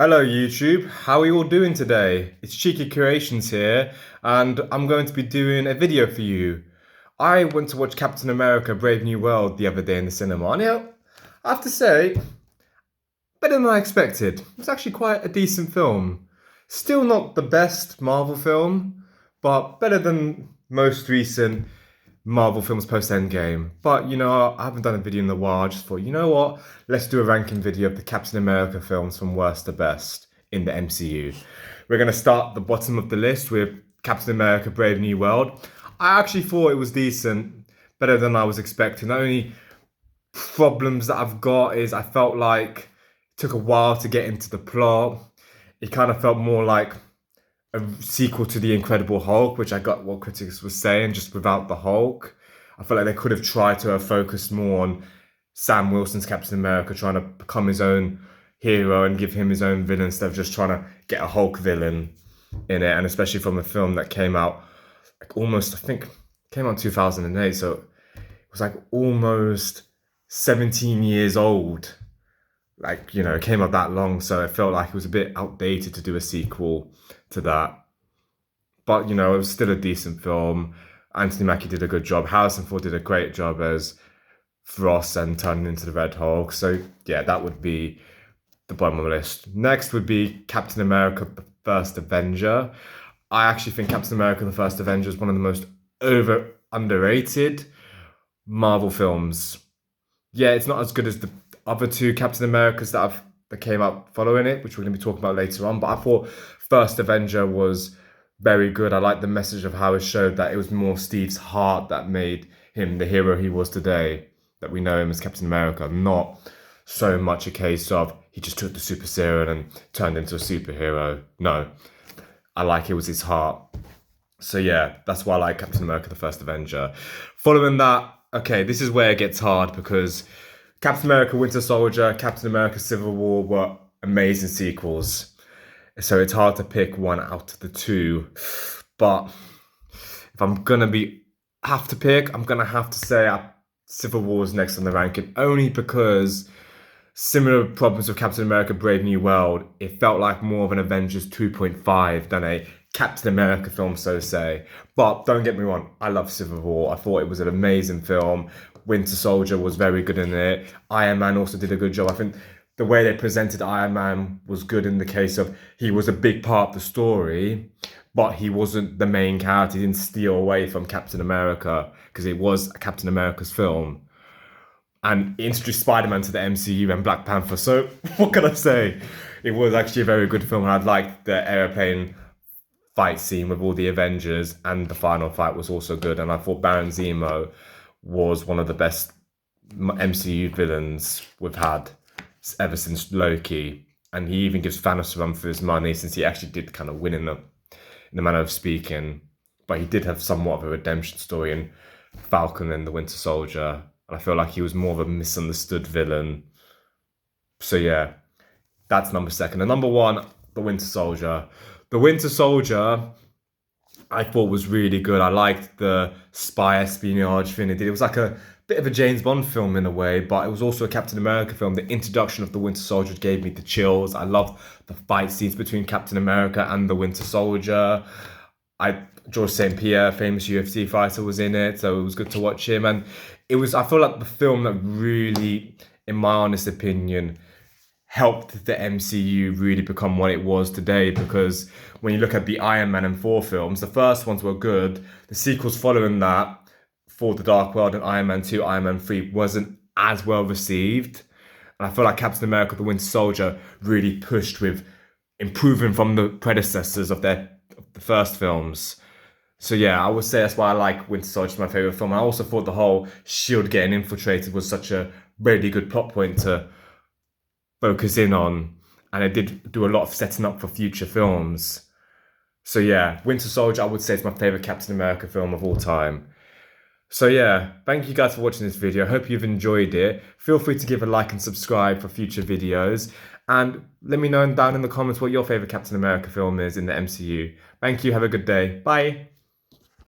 Hello YouTube, how are you all doing today? It's Cheeky Creations here, and I'm going to be doing a video for you. I went to watch Captain America Brave New World the other day in the cinema, and I have to say, better than I expected. It was actually quite a decent film. Still not the best Marvel film, but better than most recent Marvel films post Endgame. But I haven't done a video in a while. I just thought, you know what? Let's do a ranking video of the Captain America films from worst to best in the MCU. We're going to start the bottom of the list with Captain America Brave New World. I actually thought it was decent, better than I was expecting. The only problems that I've got is I felt like it took a while to get into the plot. It kind of felt more like a sequel to The Incredible Hulk, which I got what critics were saying, just without the Hulk. I felt like they could have tried to have focused more on Sam Wilson's Captain America, trying to become his own hero and give him his own villain instead of just trying to get a Hulk villain in it. And especially from a film that came out I think, came out in 2008. So it was like almost 17 years old. It came out that long, so it felt like it was a bit outdated to do a sequel to that. But, it was still a decent film. Anthony Mackie did a good job. Harrison Ford did a great job as Frost and turning into the Red Hulk. So, yeah, that would be the bottom of the list. Next would be Captain America, the First Avenger. I actually think Captain America, the First Avenger is one of the most underrated Marvel films. Yeah, it's not as good as the other two Captain Americas that came out following it, which we're going to be talking about later on. But I thought First Avenger was very good. I liked the message of how it showed that it was more Steve's heart that made him the hero he was today, that we know him as Captain America, not so much a case of he just took the super serum and turned into a superhero. No, I like it was his heart. So yeah, that's why I like Captain America, the First Avenger. Following that, okay, this is where it gets hard because Captain America Winter Soldier, Captain America Civil War were amazing sequels. So it's hard to pick one out of the two. But if I'm going to have to pick, I'm going to have to say Civil War is next on the ranking, only because similar problems with Captain America Brave New World, it felt like more of an Avengers 2.5 than a Captain America film, so to say. But don't get me wrong, I love Civil War. I thought it was an amazing film. Winter Soldier was very good in it. Iron Man also did a good job. I think the way they presented Iron Man was good in the case of he was a big part of the story, but he wasn't the main character. He didn't steal away from Captain America because it was Captain America's film. And he introduced Spider-Man to the MCU and Black Panther. So what can I say? It was actually a very good film. And I liked the airplane fight scene with all the Avengers, and the final fight was also good. And I thought Baron Zemo was one of the best MCU villains we've had ever since Loki. And he even gives Thanos a run for his money, since he actually did kind of win in the manner of speaking. But he did have somewhat of a redemption story in Falcon and the Winter Soldier. And I feel like he was more of a misunderstood villain. So yeah, that's number second. And number one, the Winter Soldier. The Winter Soldier, I thought was really good. I liked the spy espionage thing it did. It was like a bit of a James Bond film in a way, but it was also a Captain America film. The introduction of the Winter Soldier gave me the chills. I loved the fight scenes between Captain America and the Winter Soldier. George St. Pierre, famous UFC fighter, was in it, so it was good to watch him. And I feel like the film that really, in my honest opinion, helped the MCU really become what it was today, because when you look at the Iron Man and Thor films, the first ones were good. The sequels following that, For the Dark World and Iron Man 2, Iron Man 3, wasn't as well received. And I feel like Captain America, the Winter Soldier, really pushed with improving from the predecessors of the first films. So yeah, I would say that's why I like Winter Soldier, my favourite film. I also thought the whole S.H.I.E.L.D. getting infiltrated was such a really good plot point to focus in on, and it did do a lot of setting up for future films. So yeah, Winter Soldier, I would say, is my favourite Captain America film of all time. So yeah, thank you guys for watching this video. I hope you've enjoyed it. Feel free to give a like and subscribe for future videos. And let me know down in the comments what your favourite Captain America film is in the MCU. Thank you, have a good day. Bye.